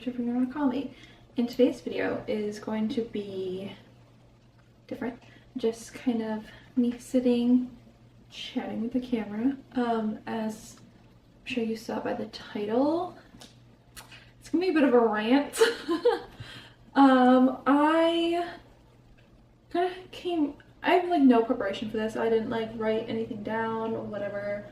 whichever you want to call me. And today's video is going to be different. Just kind of me sitting, chatting with the camera. As I'm sure you saw by the title, it's gonna be a bit of a rant. I have like no preparation for this. I didn't like write anything down or whatever,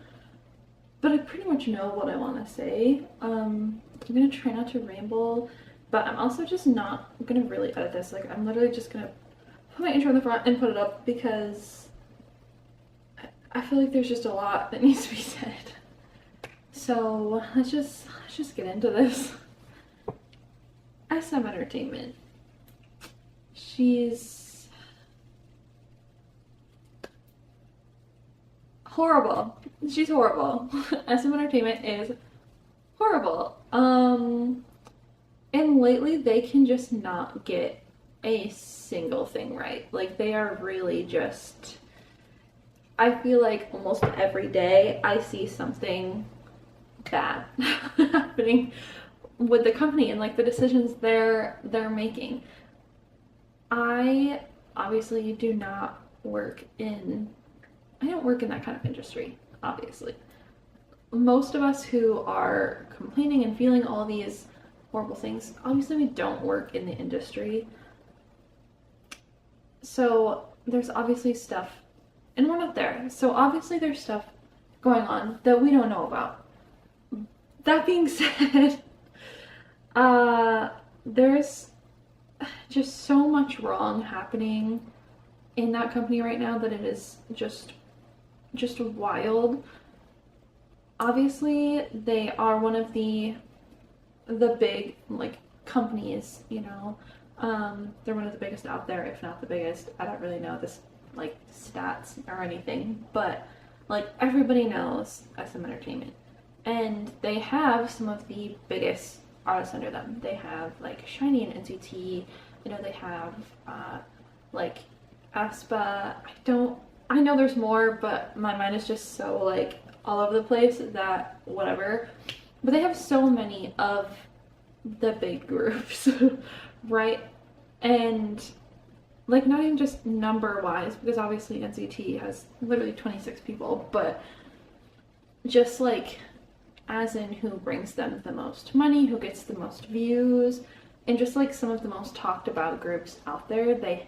but I pretty much know what I want to say. I'm gonna try not to ramble, but I'm also just not gonna really edit this. Like, I'm literally just gonna put my intro in the front and put it up because I feel like there's just a lot that needs to be said. So let's just get into this. SM Entertainment. She's horrible. She's horrible. SM Entertainment is horrible. And lately they can just not get a single thing right. Like, they are really just, I feel like almost every day I see something bad happening with the company and like the decisions they're making. I obviously do not work in, I don't work in that kind of industry, obviously. Most of us who are complaining and feeling all these horrible things, obviously we don't work in the industry. So there's obviously stuff, and we're not there. So obviously there's stuff going on that we don't know about. That being said, there's just so much wrong happening in that company right now that it is just wild. Obviously they are one of the big like companies, you know. They're one of the biggest out there, if not the biggest. I don't really know this like stats or anything, but like everybody knows SM Entertainment, and they have some of the biggest artists under them. They have like SHINee and NCT. You know, they have like aespa. I know there's more, but my mind is just so like all over the place that whatever. But they have so many of the big groups, right? And like, not even just number wise, because obviously NCT has literally 26 people, but just like as in who brings them the most money, who gets the most views, and just like some of the most talked about groups out there, they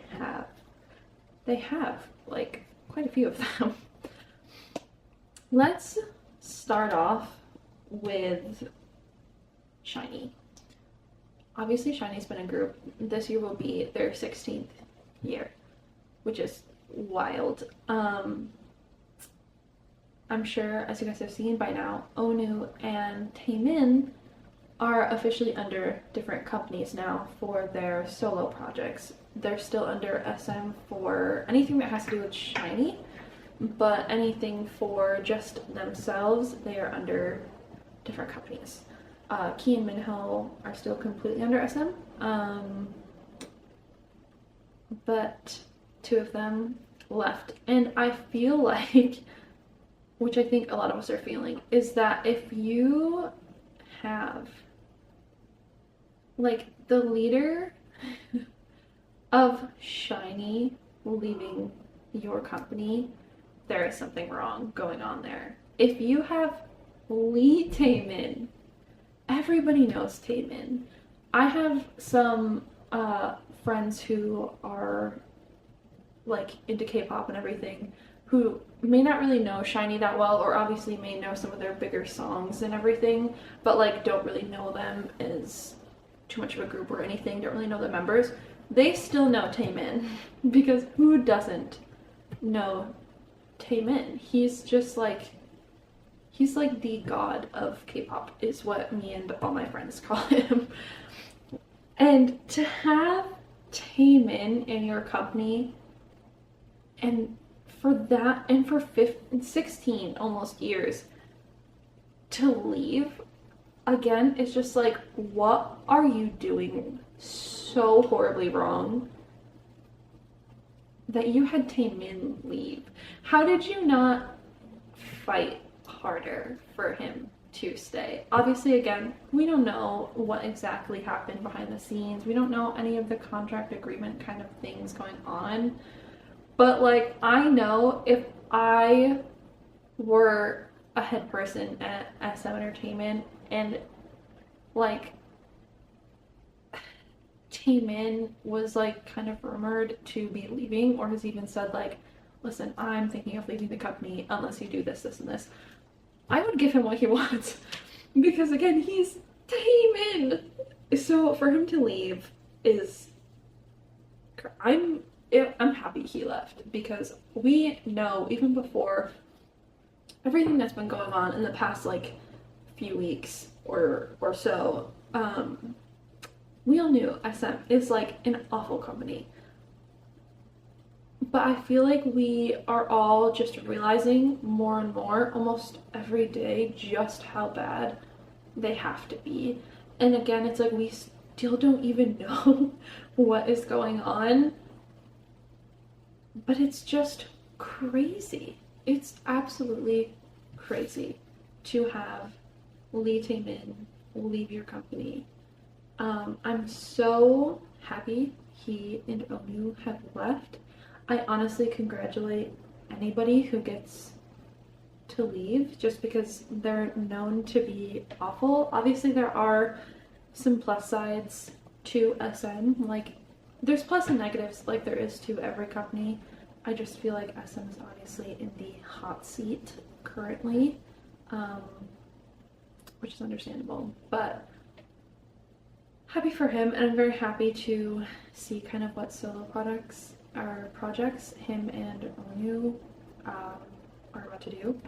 have like quite a few of them. Let's start off with SHINee. Obviously SHINee's been a group. This year will be their 16th year, which is wild. I'm sure, as you guys have seen by now, Onew and Taemin are officially under different companies now for their solo projects. They're still under SM for anything that has to do with SHINee, but anything for just themselves, they are under different companies. Key and Minho are still completely under SM, but two of them left. And I feel like, which I think a lot of us are feeling, is that if you have like the leader of SHINee leaving your company, there is something wrong going on there. If you have Lee Taemin, everybody knows Taemin. I have some friends who are like into K-pop and everything who may not really know SHINee that well, or obviously may know some of their bigger songs and everything, but like don't really know them as too much of a group or anything, don't really know the members. They still know Taemin, because who doesn't know Taemin? He's just like, he's like the god of K-pop is what me and all my friends call him. And to have Taemin in your company, and for that, and for 16 almost years to leave again, it's just like, what are you doing so horribly wrong that you had Taemin leave? How did you not fight harder for him to stay. Obviously, again, we don't know what exactly happened behind the scenes. We don't know any of the contract agreement kind of things going on. But like, I know if I were a head person at SM Entertainment and like Taemin was like kind of rumored to be leaving, or has even said like, listen, I'm thinking of leaving the company unless you do this, this, and this, I would give him what he wants. Because again, he's Taemin. So for him to leave is, I'm happy he left, because we know even before everything that's been going on in the past like few weeks or so, we all knew SM is like an awful company. But I feel like we are all just realizing more and more almost every day just how bad they have to be. And again, it's like we still don't even know what is going on. But it's just crazy. It's absolutely crazy to have Lee Taemin leave your company. I'm so happy he and Onu have left. I honestly congratulate anybody who gets to leave, just because they're known to be awful. Obviously, there are some plus sides to SM. Like, there's plus and negatives like there is to every company. I just feel like SM is obviously in the hot seat currently, which is understandable. But happy for him, and I'm very happy to see kind of what solo projects him and Onu are about to do.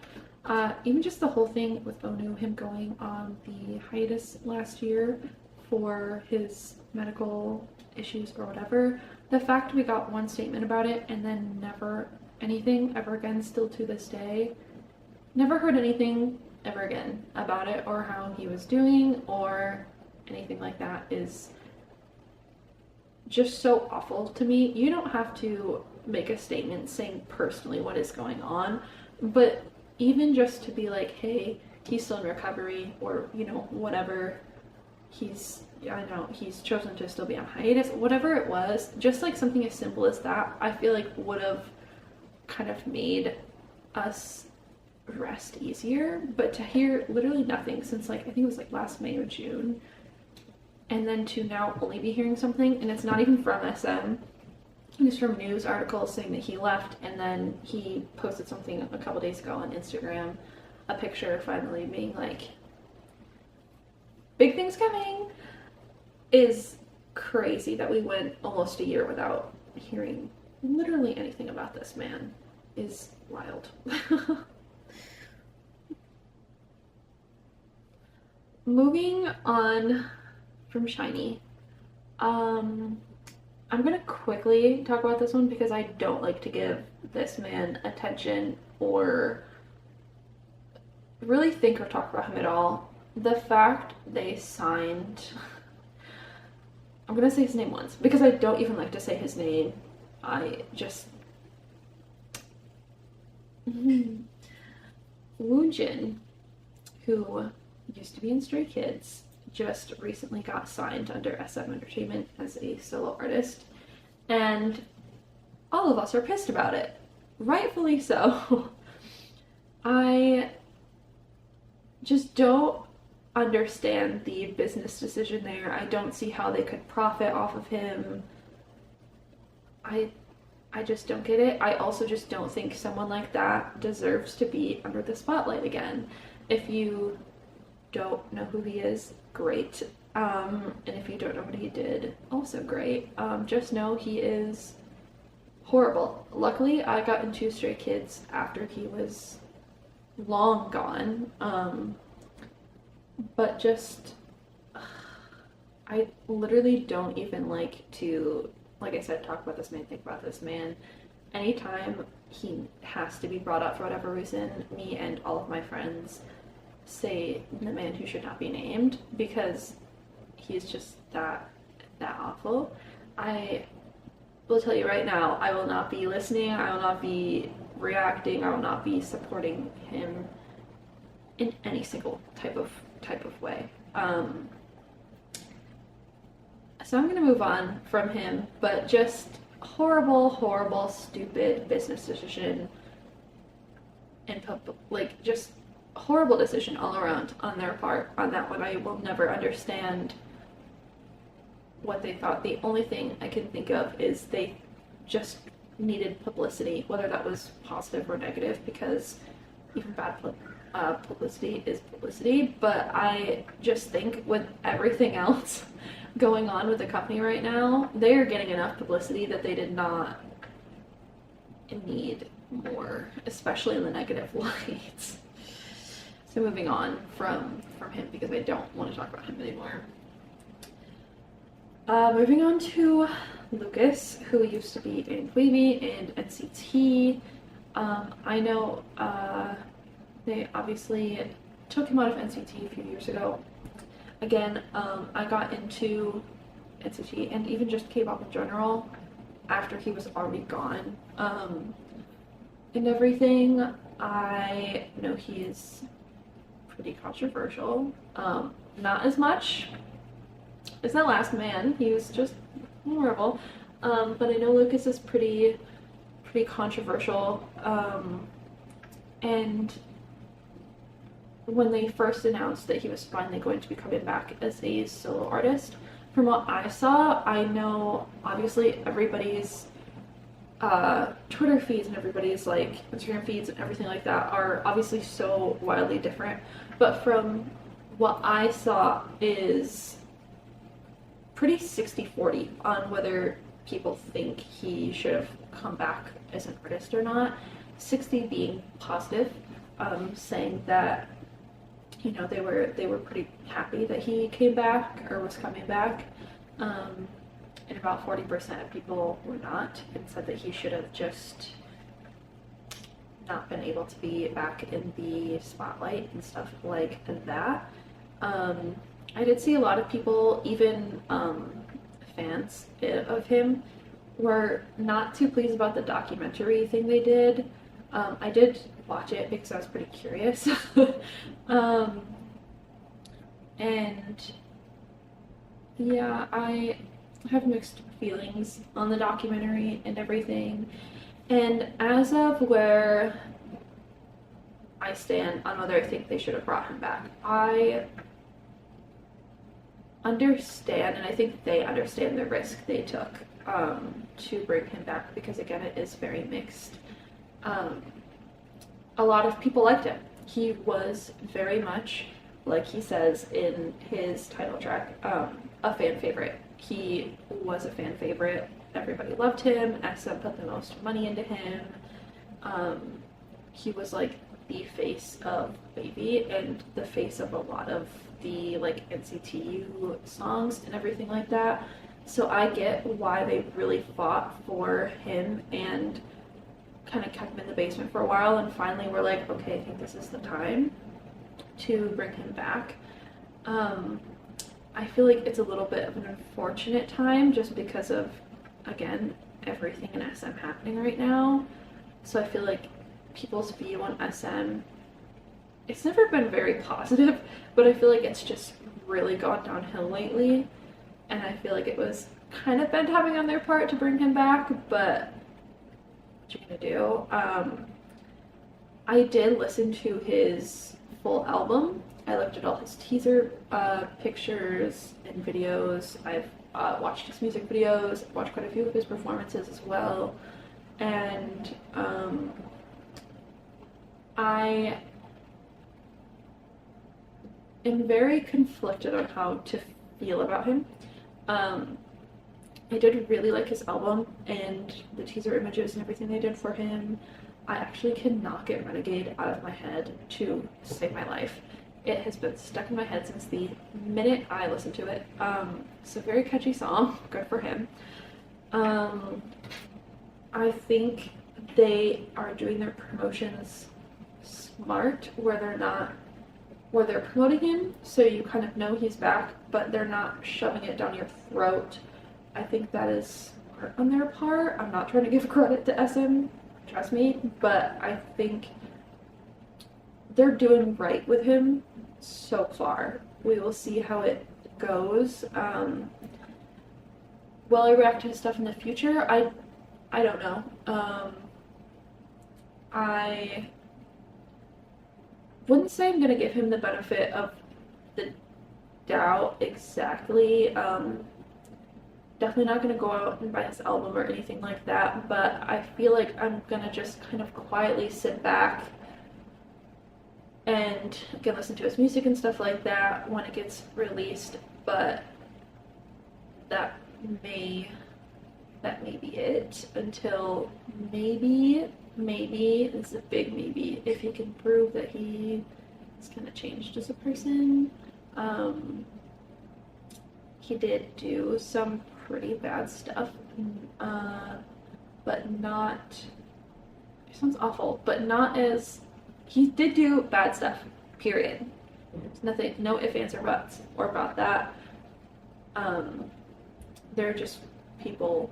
Even just the whole thing with Onu, him going on the hiatus last year for his medical issues or whatever, the fact we got one statement about it and then never anything ever again, still to this day, never heard anything ever again about it or how he was doing or anything like that, is just so awful to me. You don't have to make a statement saying personally what is going on, but even just to be like, hey, he's still in recovery, or you know, whatever, I know he's chosen to still be on hiatus, whatever it was, just like something as simple as that, I feel like would have kind of made us rest easier. But to hear literally nothing since like, I think it was like last May or June, and then to now only be hearing something, and it's not even from SM, it was from news articles saying that he left, and then he posted something a couple days ago on Instagram, a picture finally being like, big things coming, is crazy that we went almost a year without hearing literally anything about this man. Is wild. Moving on from SHINee, I'm gonna quickly talk about this one because I don't like to give this man attention or really think or talk about him at all. The fact they signed, I'm gonna say his name once because I don't even like to say his name. I just Woongjin, who used to be in Stray Kids, just recently got signed under SM Entertainment as a solo artist, and all of us are pissed about it, rightfully so. I just don't understand the business decision there. I don't see how they could profit off of him. I just don't get it. I also just don't think someone like that deserves to be under the spotlight again. If you don't know who he is, great. And if you don't know what he did, also great. Just know he is horrible. Luckily, I got into Stray Kids after he was long gone. But just, I literally don't even like to, like I said, talk about this man, think about this man. Anytime he has to be brought up for whatever reason, me and all of my friends say the man who should not be named, because he's just that awful. I will tell you right now, I will not be listening, I will not be reacting, I will not be supporting him in any single type of way. So I'm gonna move on from him, but just horrible, stupid business decision and like just horrible decision all around on their part on that one. I will never understand what they thought. The only thing I can think of is they just needed publicity, whether that was positive or negative, because even bad publicity is publicity. But I just think with everything else going on with the company right now, they are getting enough publicity that they did not need more, especially in the negative light. So moving on from him, because I don't want to talk about him anymore. Moving on to Lucas, who used to be in WayV and NCT. I know they obviously took him out of NCT a few years ago. Again, I got into NCT and even just K-pop in general after he was already gone. And everything. I know he is pretty controversial. Not as much as that last man. He was just horrible. But I know Lucas is pretty controversial. And when they first announced that he was finally going to be coming back as a solo artist, from what I saw, I know obviously everybody's Twitter feeds and everybody's like Instagram feeds and everything like that are obviously so wildly different, but from what I saw is pretty 60-40 on whether people think he should have come back as an artist or not. 60 being positive, saying that, you know, they were pretty happy that he came back or was coming back, and about 40% of people were not, and said that he should have just not been able to be back in the spotlight and stuff like that. I did see a lot of people, even fans of him, were not too pleased about the documentary thing they did. I did watch it because I was pretty curious. And yeah, I have mixed feelings on the documentary and everything. And as of where I stand on whether I think they should have brought him back, I understand, and I think they understand the risk they took to bring him back, because again, it is very mixed. A lot of people liked him. He was very much, like he says in his title track, a fan favorite. He was a fan favorite. Everybody loved him. SM put the most money into him. He was like the face of WayV and the face of a lot of the like NCTU songs and everything like that. So I get why they really fought for him and kind of kept him in the basement for a while, and finally were like, okay, I think this is the time to bring him back. I feel like it's a little bit of an unfortunate time just because of, again, everything in SM happening right now. So I feel like people's view on SM, it's never been very positive, but I feel like it's just really gone downhill lately, and I feel like it was kind of bad timing on their part to bring him back, but what you gonna do? I did listen to his full album. I looked at all his teaser pictures and videos. I've watched his music videos, watched quite a few of his performances as well, and I am very conflicted on how to feel about him. I did really like his album and the teaser images and everything they did for him. I actually cannot get Renegade out of my head to save my life. It has been stuck in my head since the minute I listened to it. It's a very catchy song, good for him. I think they are doing their promotions smart, where they're promoting him so you kind of know he's back, but they're not shoving it down your throat. I think that is smart on their part. I'm not trying to give credit to SM, trust me, but I think they're doing right with him so far. We will see how it goes. Will I react to his stuff in the future? I don't know. I wouldn't say I'm gonna give him the benefit of the doubt exactly. Definitely not gonna go out and buy his album or anything like that, but I feel like I'm gonna just kind of quietly sit back and can listen to his music and stuff like that when it gets released, but that may be it until maybe it's a big maybe if he can prove that he has kind of changed as a person. He did do some pretty bad stuff, but not, it sounds awful, but not as, he did do bad stuff, period. There's nothing, no ifs, ands, or buts or about that. They're just people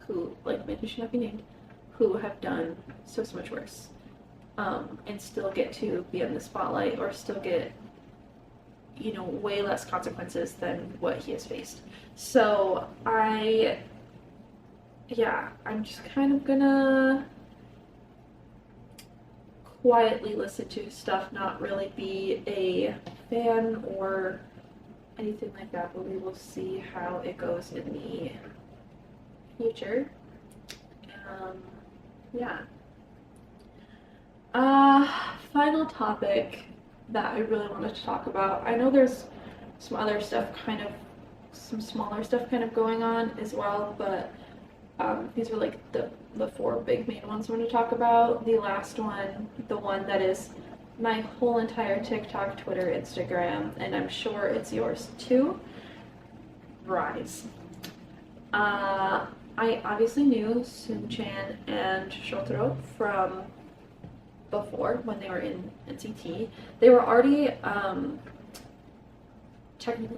who, like, maybe should not be named, who have done so much worse, and still get to be in the spotlight or still get, you know, way less consequences than what he has faced. So I'm just kind of gonna quietly listen to his stuff, not really be a fan or anything like that, but we will see how it goes in the future. Yeah. Final topic that I really wanted to talk about. I know there's some other stuff, kind of some smaller stuff kind of going on as well, but these were like the four big main ones I want to talk about. The last one, the one that is my whole entire TikTok, Twitter, Instagram, and I'm sure it's yours too, Rise. I obviously knew Soon-Chan and Shotaro from before when they were in NCT. They were already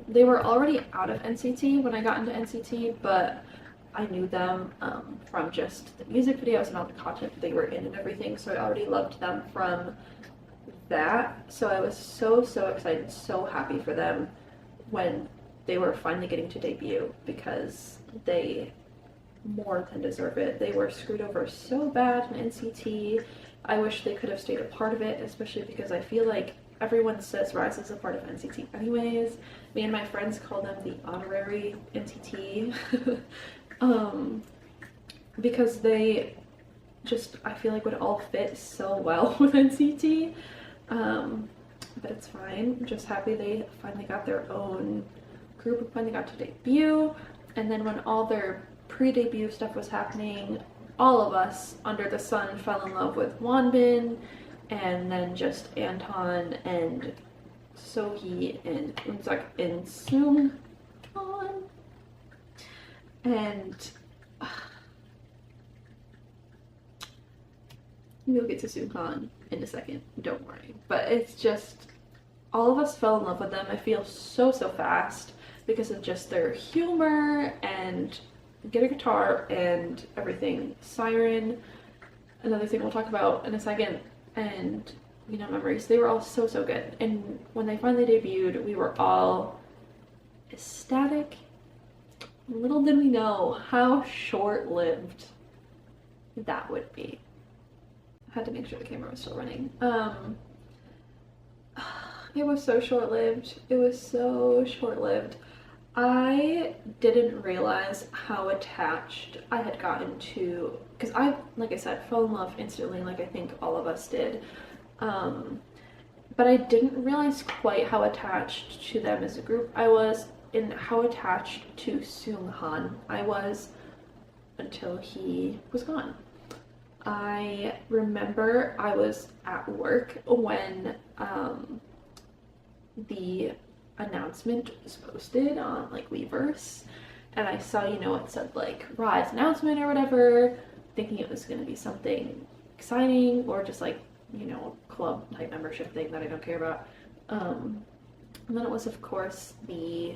they were already out of NCT when I got into NCT, but I knew them from just the music videos and all the content they were in and everything, so I already loved them from that. So I was so excited, so happy for them when they were finally getting to debut, because they more than deserve it. They were screwed over so bad in NCT. I wish they could have stayed a part of it, especially because I feel like everyone says Rise is a part of NCT anyways. Me and my friends call them the honorary NCT. Because they just, I feel like, would all fit so well with NCT. But it's fine. I'm just happy they finally got their own group and finally got to debut. And then when all their pre-debut stuff was happening, all of us under the sun fell in love with Wonbin, and then just Anton and Sohee and Eunseok and Seunghan. And we'll get to Seunghan in a second, don't worry. But it's just, all of us fell in love with them, I feel, so fast because of just their humor and get a guitar and everything. Siren, another thing we'll talk about in a second, and, you know, Memories. They were all so good. And when they finally debuted, we were all ecstatic. Little did we know how short-lived that would be. I had to make sure the camera was still running. It was so short-lived. It was so short-lived. I didn't realize how attached I had gotten to, because I, like I said, fell in love instantly, like I think all of us did. But I didn't realize quite how attached to them as a group I was, and how attached to Seunghan I was until he was gone. I remember I was at work when the announcement was posted on like Weverse, and I saw, you know, it said like Rise announcement or whatever, thinking it was going to be something exciting or just like, you know, club type membership thing that I don't care about. And then it was, of course, the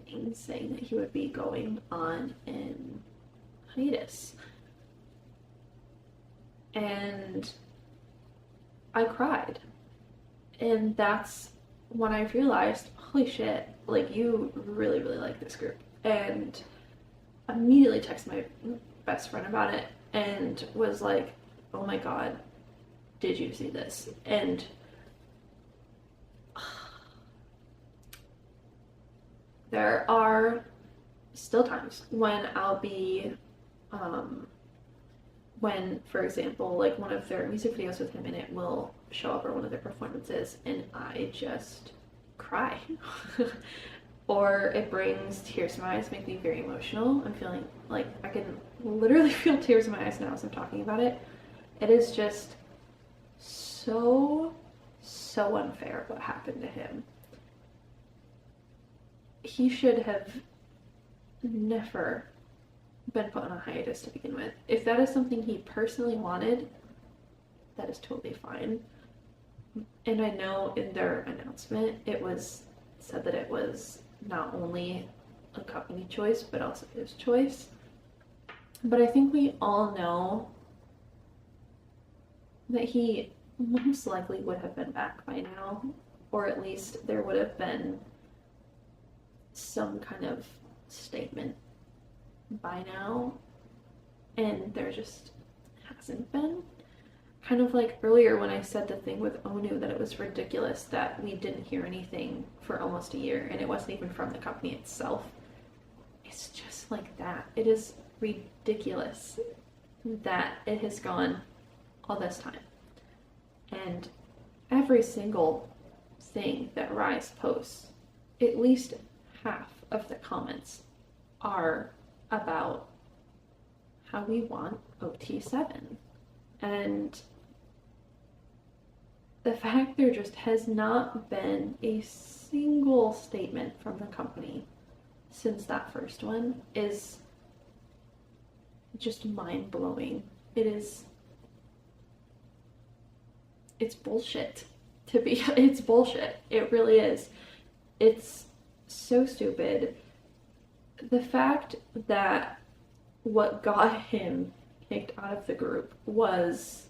thing saying that he would be going on in hiatus. And I cried. And that's when I realized, holy shit, like you really, really like this group. And immediately texted my best friend about it and was like, oh my god, did you see this? And there are still times when I'll be, when, for example, like one of their music videos with him in it will show up, or one of their performances, and I just cry. Or it brings tears to my eyes, make me very emotional. I'm feeling like I can literally feel tears in my eyes now as I'm talking about it. It is just so, so unfair what happened to him. He should have never been put on a hiatus to begin with. If that is something he personally wanted, that is totally fine. And I know in their announcement it was said that it was not only a company choice but also his choice. But I think we all know that he most likely would have been back by now, or at least there would have been some kind of statement by now, and there just hasn't been. Kind of like earlier when I said the thing with Onu, that it was ridiculous that we didn't hear anything for almost a year, and it wasn't even from the company itself. It's just like that. It is ridiculous that it has gone all this time. And every single thing that Rise posts, at least half of the comments are about how we want OT7. And the fact there just has not been a single statement from the company since that first one is just mind-blowing. It's bullshit. It's bullshit. It really is. It's so stupid. The fact that what got him kicked out of the group was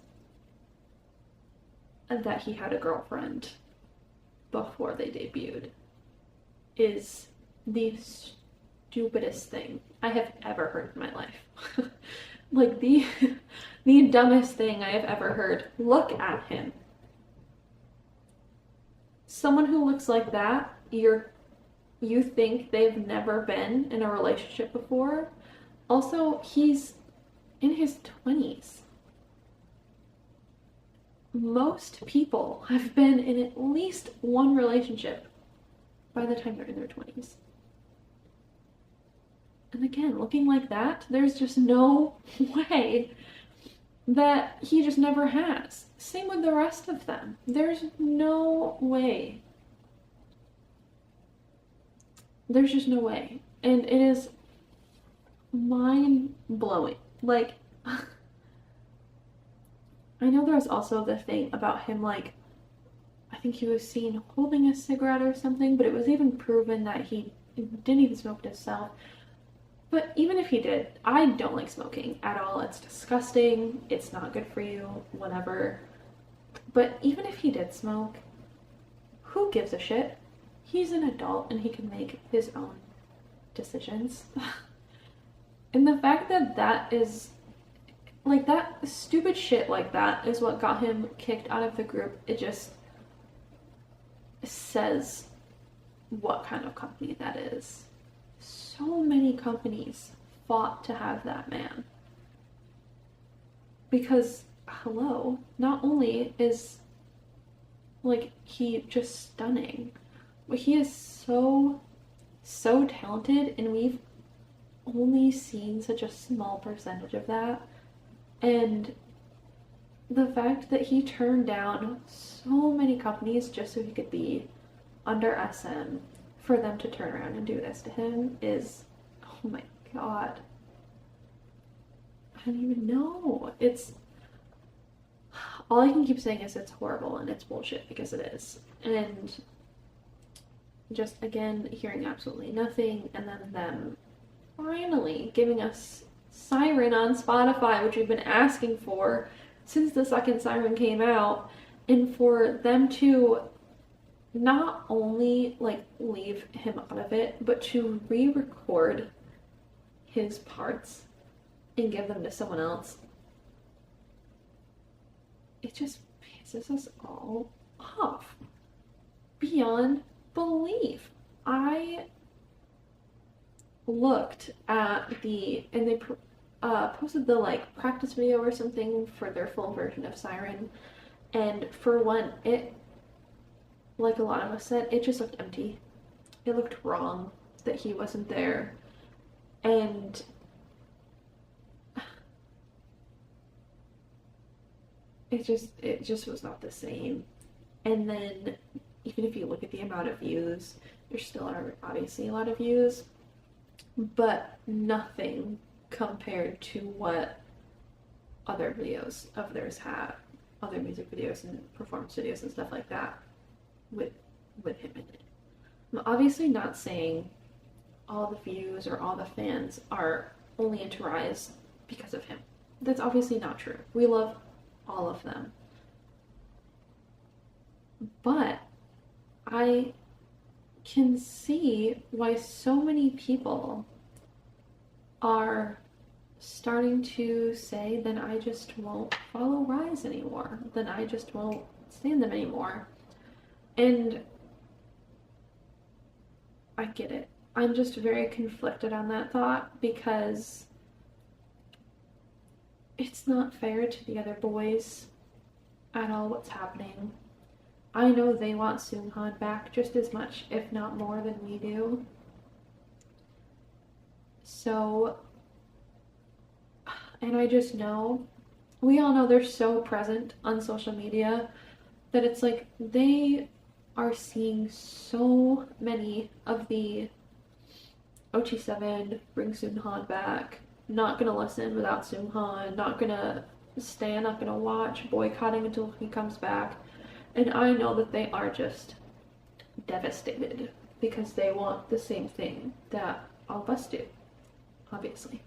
that he had a girlfriend before they debuted is the stupidest thing I have ever heard in my life. Like the dumbest thing I have ever heard. Look at him. Someone who looks like that, you think they've never been in a relationship before. Also, he's in his 20s. Most people have been in at least one relationship by the time they're in their 20s. And again, looking like that, there's just no way that he just never has. Same with the rest of them. There's no way. There's just no way. And it is mind-blowing. Like, I know there was also the thing about him, like, I think he was seen holding a cigarette or something, but it was even proven that he didn't even smoke it himself. But even if he did, I don't like smoking at all. It's disgusting. It's not good for you, whatever. But even if he did smoke, who gives a shit? He's an adult and he can make his own decisions. And the fact that that is, like, that stupid shit like that is what got him kicked out of the group, it just says what kind of company that is. So many companies fought to have that man. Because, hello, not only is, like, he just stunning, but he is so talented, and we've only seen such a small percentage of that. And the fact that he turned down so many companies just so he could be under SM, for them to turn around and do this to him is, oh my god. I don't even know. It's, all I can keep saying is it's horrible and it's bullshit, because it is. And just, again, hearing absolutely nothing, and then them finally giving us Siren on Spotify, which we've been asking for since the second Siren came out, And for them to not only like leave him out of it, but to re-record his parts and give them to someone else, it just pisses us all off beyond belief. I looked at and they posted the like practice video or something for their full version of Siren, and for one, it, like a lot of us said, it just looked empty. It looked wrong that he wasn't there, and it just was not the same. And then even if you look at the amount of views, there still are obviously a lot of views, but nothing compared to what other videos of theirs have, other music videos and performance videos and stuff like that with him in it. I'm obviously not saying all the views or all the fans are only into Rise because of him. That's obviously not true. We love all of them. But I can see why so many people are starting to say, then I just won't follow Rise anymore. Then I just won't stand them anymore. And I get it. I'm just very conflicted on that thought because it's not fair to the other boys at all what's happening. I know they want Seunghan back just as much, if not more, than we do. So, and I just know, we all know they're so present on social media that it's like they are seeing so many of the OT7 bring Seunghan back, not gonna listen without Seunghan, not gonna stay, not gonna watch, boycotting until he comes back. And I know that they are just devastated because they want the same thing that all of us do, obviously.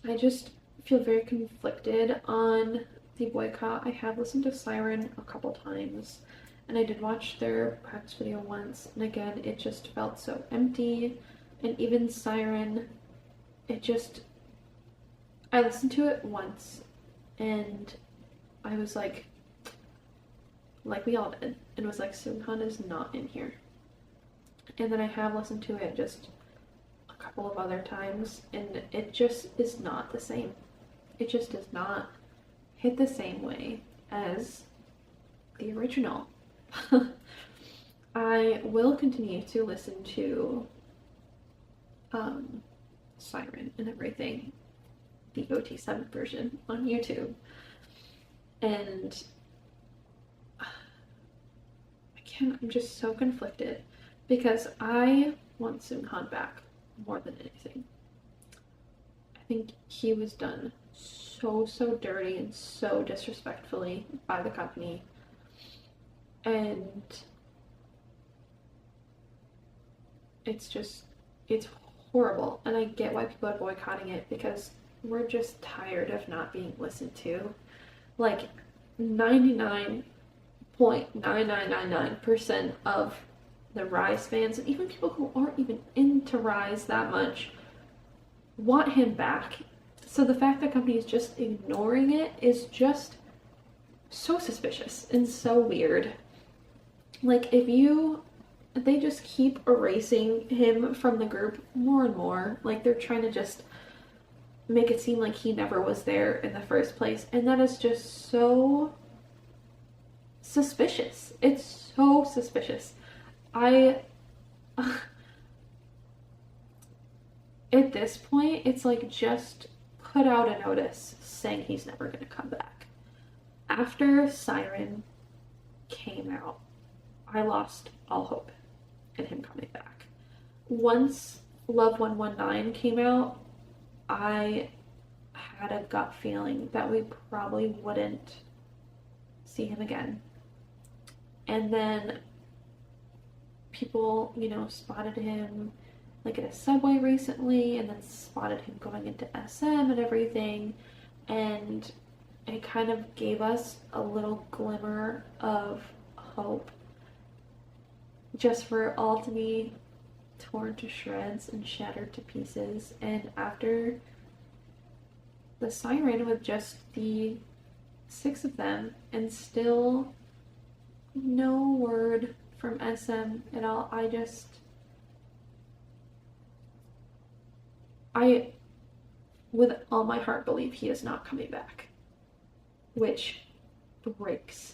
I just feel very conflicted on the boycott. I have listened to Siren a couple times, and I did watch their practice video once, and again, it just felt so empty. And even Siren, I listened to it once, and I was like we all did, and was like, Seunghan is not in here. And then I have listened to it just a couple of other times, and it just is not the same. It just does not hit the same way as the original. I will continue to listen to Siren and everything, the OT7 version on YouTube, and I'm just so conflicted because I want Seunghan back more than anything. I think he was done so dirty and so disrespectfully by the company, and it's horrible. And I get why people are boycotting it because we're just tired of not being listened to. Like 99.9999% of the Rise fans, and even people who aren't even into Rise that much, want him back. So the fact that company is just ignoring it is just so suspicious and so weird. Like, they just keep erasing him from the group more and more. Like, they're trying to just make it seem like he never was there in the first place. And that is just so suspicious. It's so suspicious. At this point, it's like, just put out a notice saying he's never going to come back. After Siren came out, I lost all hope in him coming back. Once Love 119 came out, I had a gut feeling that we probably wouldn't see him again. And then people, spotted him like at a Subway recently and then spotted him going into SM and everything, and it kind of gave us a little glimmer of hope just for it all to be torn to shreds and shattered to pieces. And after the siren with just the 6 of them and still no word from SM at all, I with all my heart believe he is not coming back, which breaks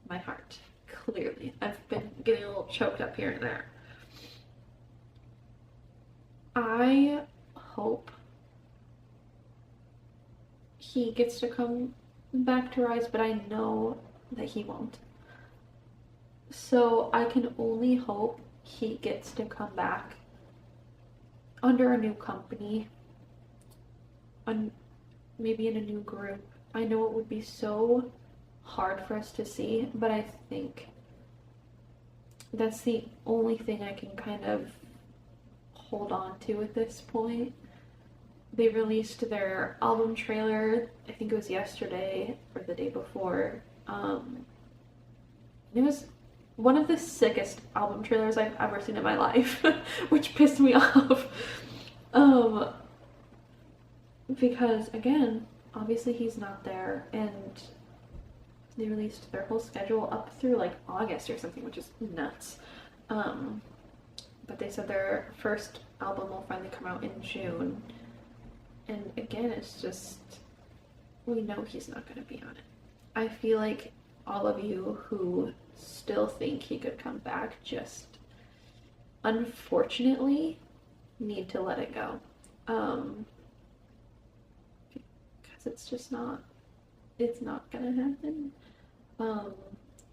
my heart. Clearly, I've been getting a little choked up here and there. I hope he gets to come back to Rise, but I know that he won't. So I can only hope he gets to come back under a new company, maybe in a new group. I know it would be so hard for us to see, but I think that's the only thing I can kind of hold on to at this point. They released their album trailer, I think it was yesterday or the day before. It was one of the sickest album trailers I've ever seen in my life, which pissed me off. Because again, obviously he's not there, and they released their whole schedule up through like August or something, which is nuts. But they said their first album will finally come out in June. And again, it's just, we know he's not going to be on it. I feel like all of you who still think he could come back just, unfortunately, need to let it go. Because it's just not, it's not going to happen.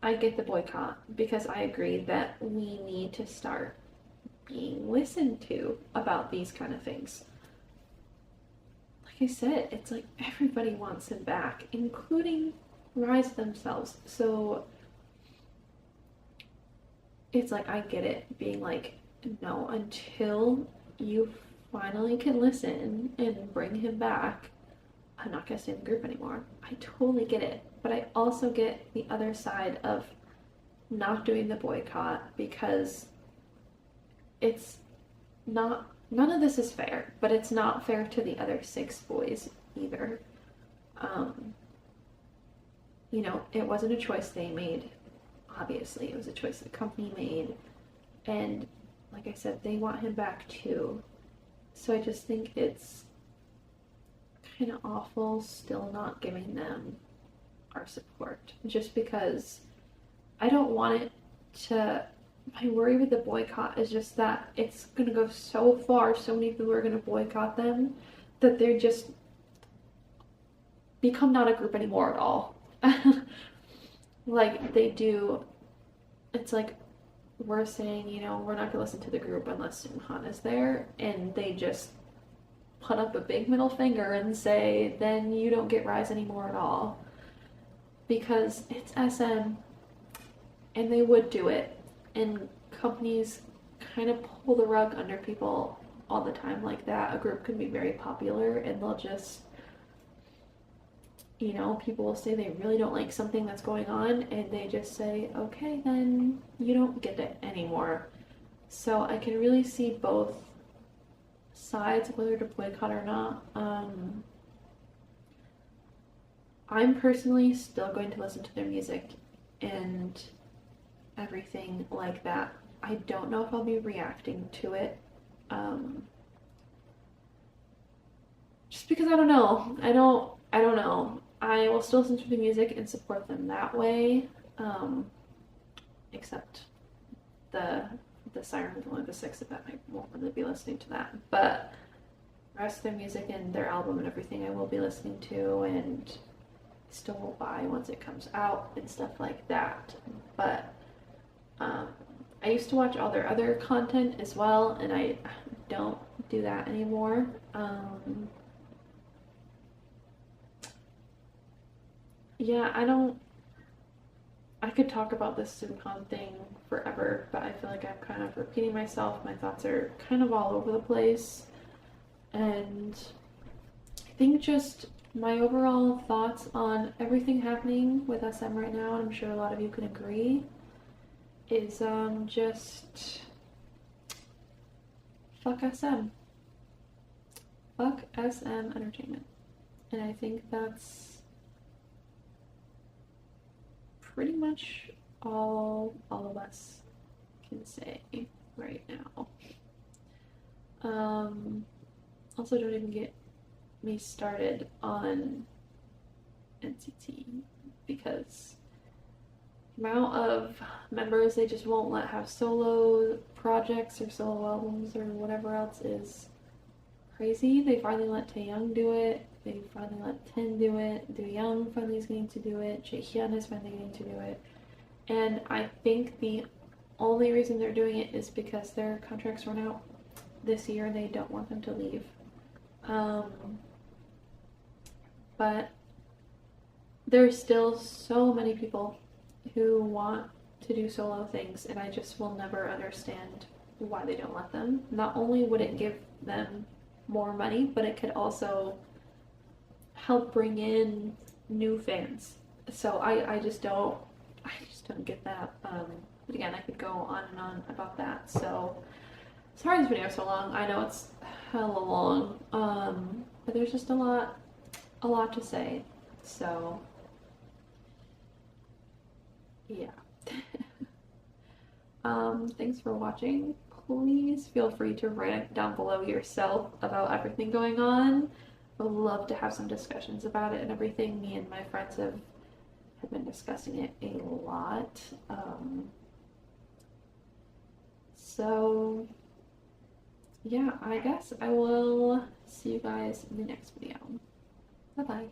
I get the boycott because I agree that we need to start being listened to about these kind of things. Like I said, it's like everybody wants him back, including Rise themselves. So it's like, I get it being like, no, until you finally can listen and bring him back, I'm not gonna stay in the group anymore. I totally get it. But I also get the other side of not doing the boycott, because it's not, none of this is fair, but it's not fair to the other 6 boys either. You know, it wasn't a choice they made, obviously. It was a choice the company made. And like I said, they want him back too. So I just think it's kind of awful still not giving them our support. Just because I don't want it to, my worry with the boycott is just that it's going to go so far, so many people are going to boycott them, that they're just become not a group anymore at all. Like they do, it's like we're saying, you know, we're not going to listen to the group unless Seunghan is there, and they just put up a big middle finger and say, then you don't get Rise anymore at all. Because it's SM, and they would do it, and companies kind of pull the rug under people all the time like that. A group can be very popular and they'll just, you know, people will say they really don't like something that's going on, and they just say, okay, then you don't get it anymore. So I can really see both sides, whether to boycott or not. I'm personally still going to listen to their music and everything like that. I don't know if I'll be reacting to it. Just because I don't know. I don't know. I will still listen to the music and support them that way. Except the Siren with only the 6 of that, I won't really be listening to that. But the rest of their music and their album and everything I will be listening to, and still will buy once it comes out and stuff like that. But I used to watch all their other content as well, and I don't do that anymore. Yeah, I could talk about this SimCon thing forever, but I feel like I'm kind of repeating myself. My thoughts are kind of all over the place. And I think just my overall thoughts on everything happening with SM right now, and I'm sure a lot of you can agree, is just fuck SM. Fuck SM Entertainment. And I think that's pretty much all of us can say right now. Also, don't even get me started on NCT, because the amount of members they just won't let have solo projects or solo albums or whatever else is crazy. They finally let Taehyung do it. They finally let Ten do it. Do-young finally is getting to do it. Jaehyun is finally getting to do it. And I think the only reason they're doing it is because their contracts run out this year and they don't want them to leave. But there's still so many people who want to do solo things, and I just will never understand why they don't let them. Not only would it give them more money, but it could also help bring in new fans. So I just don't get that. But again, I could go on and on about that. So sorry this video is so long. I know it's hella long. But there's just a lot to say. So yeah. Thanks for watching. Please feel free to write down below yourself about everything going on. I would love to have some discussions about it and everything. Me and my friends have been discussing it a lot. So yeah, I guess I will see you guys in the next video. Bye bye.